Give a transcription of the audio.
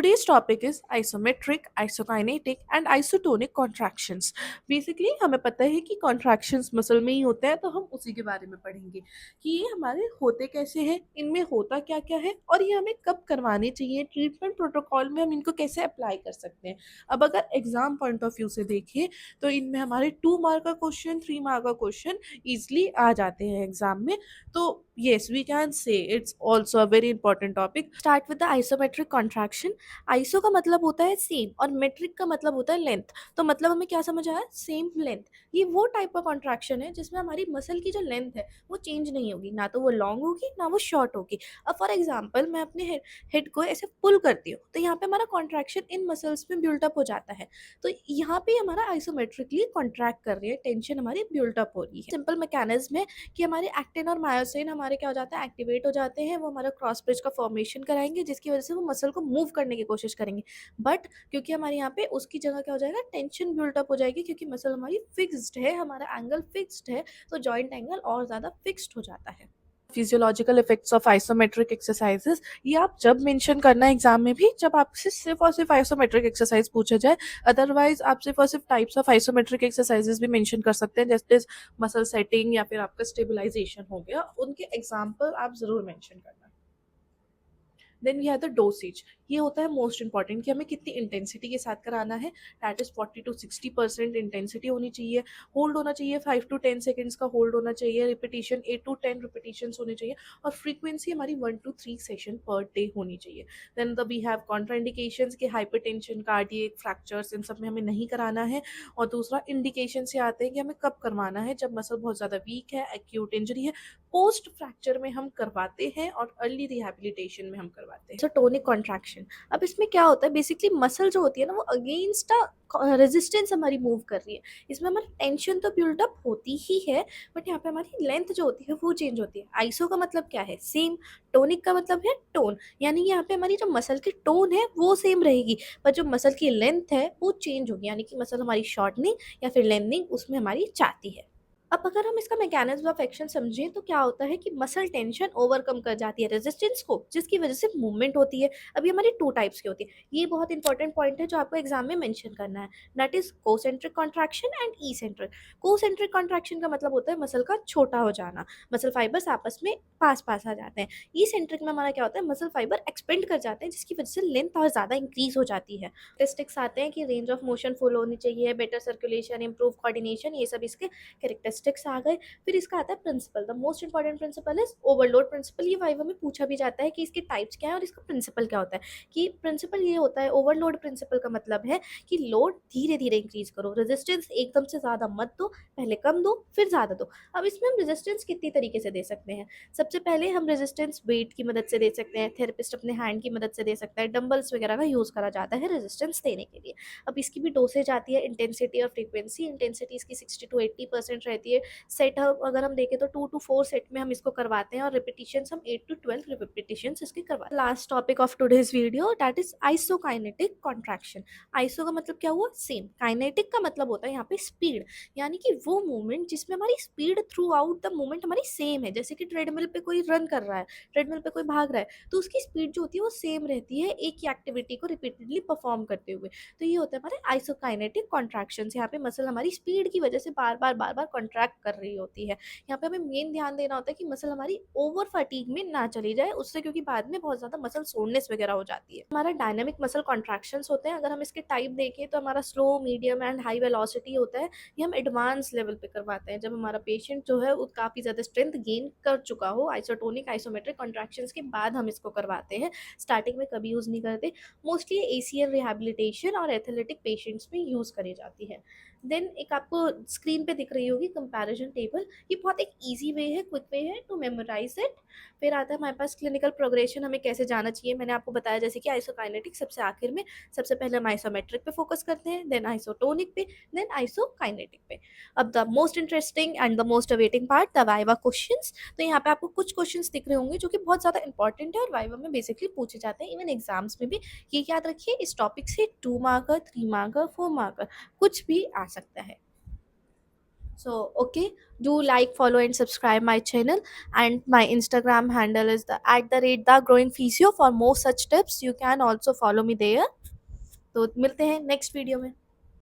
Today's topic is isometric, isokinetic and isotonic contractions. Basically हमें पता है कि कॉन्ट्रैक्शंस मसल में ही होते हैं, तो हम उसी के बारे में पढ़ेंगे कि ये हमारे होते कैसे हैं, इनमें होता क्या क्या है और ये हमें कब करवाने चाहिए, ट्रीटमेंट प्रोटोकॉल में हम इनको कैसे अप्लाई कर सकते हैं। अब अगर एग्जाम पॉइंट ऑफ व्यू से देखें तो इनमें हमारे 2 मार्क का क्वेश्चन, 3 मार्क का क्वेश्चन ईजिली आ जाते हैं एग्जाम में। तो yes, we can say it's also a very important topic. Start with the isometric contraction. Iso का मतलब होता है सेम और मेट्रिक का मतलब होता है लेंथ। तो मतलब हमें क्या समझ आया, सेम लेंथ। ये वो टाइप का कॉन्ट्रैक्शन है जिसमें हमारी मसल की जो लेंथ है वो चेंज नहीं होगी, ना तो वो लॉन्ग होगी ना वो शॉर्ट होगी। अब फॉर एग्जांपल मैं अपने हेड को ऐसे पुल करती हूँ तो यहाँ पे हमारा कॉन्ट्रैक्शन इन मसल्स में बिल्टअप हो जाता है। तो यहाँ पे हमारा आइसोमेट्रिकली कॉन्ट्रैक्ट कर रही है, टेंशन हमारी बिल्टअप हो रही है। सिंपल मैकेनिज्म है कि हमारे एक्टिन और मायोसिन हमारे क्या हो जाता है, एक्टिवेट हो जाते हैं। वो हमारा क्रॉस ब्रिज का फॉर्मेशन कराएंगे जिसकी वजह से वो मसल को मूव करने की कोशिश करेंगे। बट क्योंकि हमारे यहाँ पे उसकी जगह क्या हो जाएगा, टेंशन बिल्टअप हो जाएगी, क्योंकि मसल हमारी फिक्स्ड है, हमारा एंगल फिक्स्ड है, तो जॉइंट एंगल और ज़्यादा फिक्स्ड हो जाता है। Physiological effects of isometric exercises, ये आप जब मेंशन करना है एग्जाम में भी, जब आपसे सिर्फ और सिर्फ आइसोमेट्रिक एक्सरसाइज पूछा जाए। अदरवाइज आप सिर्फ और सिर्फ टाइप्स ऑफ आइसोमेट्रिक एक्सरसाइजेस भी मेंशन कर सकते हैं, जैसे मसल सेटिंग या फिर आपका स्टेबलाइजेशन हो गया, उनके एग्जाम्पल आप जरूर मेंशन करना। Then we have the dosage. ये होता है मोस्ट इंपॉर्टेंट कि हमें कितनी इंटेंसिटी के साथ कराना है। दैट इज 40 to 60% इंटेंसिटी होनी चाहिए। होल्ड होना चाहिए 5 to 10 सेकेंड्स का होल्ड होना चाहिए। रिपीटिशन 8 to 10 रिपीटिशन होनी चाहिए और फ्रीक्वेंसी हमारी 1 to 3 सेशन पर डे होनी चाहिए। Then the we have contraindications के हाइपरटेंशन, कार्डियक, फ्रैक्चर्स, इन सब में हमें नहीं कराना है। और दूसरा इंडिकेशन से आते हैं कि हमें कब करवाना है, जब मसल बहुत ज़्यादा वीक है, एक्यूट इंजरी है, पोस्ट फ्रैक्चर में हम करवाते हैं और अर्ली रिहैबिलिटेशन में हम करवाते हैं। सो टोनिक कॉन्ट्रैक्शन, अब इसमें क्या होता है, बेसिकली मसल जो होती है ना वो अगेंस्ट रेजिस्टेंस हमारी मूव कर रही है। इसमें हमारी टेंशन तो बिल्डअप होती ही है, बट यहाँ पे हमारी लेंथ जो होती है वो चेंज होती है। आइसो का मतलब क्या है, सेम। टोनिक का मतलब है टोन, यानी यहाँ पे हमारी जो मसल की टोन है वो सेम रहेगी, पर जो मसल की लेंथ है वो चेंज होगी, यानी कि मसल हमारी शॉर्टनिंग या फिर लेंथनिंग उसमें हमारी चाहती है। अब अगर हम इसका मैकेनिज्म ऑफ एक्शन समझें तो क्या होता है कि मसल टेंशन ओवरकम कर जाती है रेजिस्टेंस को, जिसकी वजह से मूवमेंट होती है। अभी हमारी 2 टाइप्स की होती है, ये बहुत इंपॉर्टेंट पॉइंट है जो आपको एग्जाम में मेंशन करना है। That is concentric contraction and eccentric. Concentric contraction का मतलब होता है मसल का छोटा हो जाना, मसल फाइबर्स आपस में पास पास आ जाते हैं। ईसेंट्रिक में हमारा क्या होता है, मसल फाइबर एक्सपेंड कर जाते हैं, जिसकी वजह से लेंथ और ज़्यादा इंक्रीज हो जाती है। स्टेटिस्टिक्स आते हैं कि रेंज ऑफ मोशन फुल होनी चाहिए, बेटर सर्कुलेशन, इंप्रूव कोऑर्डिनेशन, ये सब इसके कैरेक्टरिस्टिक्स आ गए। फिर इसका आता है principle. The most important principle is overload principle. ये वाइवा में पूछा भी जाता है कि इसके टाइप्स क्या है और इसका प्रिंसिपल क्या होता है। कि प्रिंसिपल ये होता है, ओवरलोड प्रिंसिपल का मतलब है कि लोड धीरे धीरे इंक्रीज करो, रेजिस्टेंस एकदम से ज़्यादा मत दो, पहले कम दो फिर ज़्यादा दो। अब इसमें हम रेजिस्टेंस कितनी तरीके से दे सकते हैं। सबसे पहले हम रेजिस्टेंस वेट की मदद से दे सकते हैं, थेरेपिस्ट अपने हैंड की मदद से दे सकता है, डंबल्स वगैरह का यूज़ करा जाता है रेजिस्टेंस देने के लिए। अब इसकी भी डोसेज आती है, इंटेंसिटी और फ्रीक्वेंसी। इंटेंसिटी इसकी 60 to 80% रहती है। सेट अगर हम देखें तो 2 to 4 सेट में हम इसको करवाते हैं और रिपीटिशन हम 8 to 12 रिपीटिशन इसके करवाते हैं। Last topic of today's video that is isokinetic contraction. Iso का मतलब क्या हुआ, सेम। काइनेटिक का मतलब होता है यहाँ पे स्पीड, यानी कि वो मूवमेंट जिसमें हमारी speed through out the movement हमारी सेम है। जैसे कि ट्रेडमिल पे कोई रन कर रहा है, ट्रेडमिल पे कोई भाग रहा है, तो उसकी स्पीड जो होती है वो सेम रहती है एक ही एक्टिविटी को रिपीटेडली परफॉर्म करते हुए। तो ये होता है हमारे आइसोकाइनेटिक कॉन्ट्रैक्शंस। यहाँ पे मसल हमारी स्पीड की वजह से बार बार कॉन्ट्रैक्ट कर रही होती है। यहाँ पे हमें मेन ध्यान देना होता है कि मसल हमारी ओवर फटीग में ना चली जाए उससे, क्योंकि बाद में बहुत ज़्यादा मसल सोरनेस वगैरह हो जाती है। हमारा डायनामिक मसल कॉन्ट्रैक्शंस होते हैं। अगर हम इसके टाइप देखें तो हमारा slow, medium and high velocity होता है। ये हम एडवांस लेवल पे करवाते हैं जब हमारा पेशेंट जो है वो काफ़ी ज़्यादा स्ट्रेंथ गेन कर चुका हो। आइसोटोनिक, आइसोमेट्रिक कॉन्ट्रैक्शंस के बाद हम इसको करवाते हैं, स्टार्टिंग में कभी यूज़ नहीं करते। मोस्टली एसीएल रिहैबिलिटेशन और एथलेटिक पेशेंट्स में यूज़ करी जाती है। देन एक आपको स्क्रीन पे दिख रही होगी कंपैरिजन टेबल। ये बहुत एक इजी वे है, क्विक वे है टू मेमोराइज इट। फिर आता है हमारे पास क्लिनिकल प्रोग्रेशन, हमें कैसे जाना चाहिए। मैंने आपको बताया जैसे कि आइसोकाइनेटिक सबसे आखिर में, सबसे पहले हम आइसोमेट्रिक पे फोकस करते हैं, देन आइसोटोनिक पे, देन आइसोकाइनेटिक पे। अब the most interesting and the most awaiting part, the viva questions. तो यहाँ पे आपको कुछ क्वेश्चंस दिख रहे होंगे जो कि बहुत ज़्यादा इंपॉर्टेंट है और वाइवा में बेसिकली पूछे जाते हैं, इवन एग्जाम्स में भी। ये याद रखिए, इस टॉपिक से 2 मार्कर, 3 मार्कर, 4 मार्कर कुछ भी आ सकता है। So okay, do like, follow and subscribe my channel, and my Instagram handle is the growing physio. For more such tips you can also follow me there. तो मिलते हैं next video में।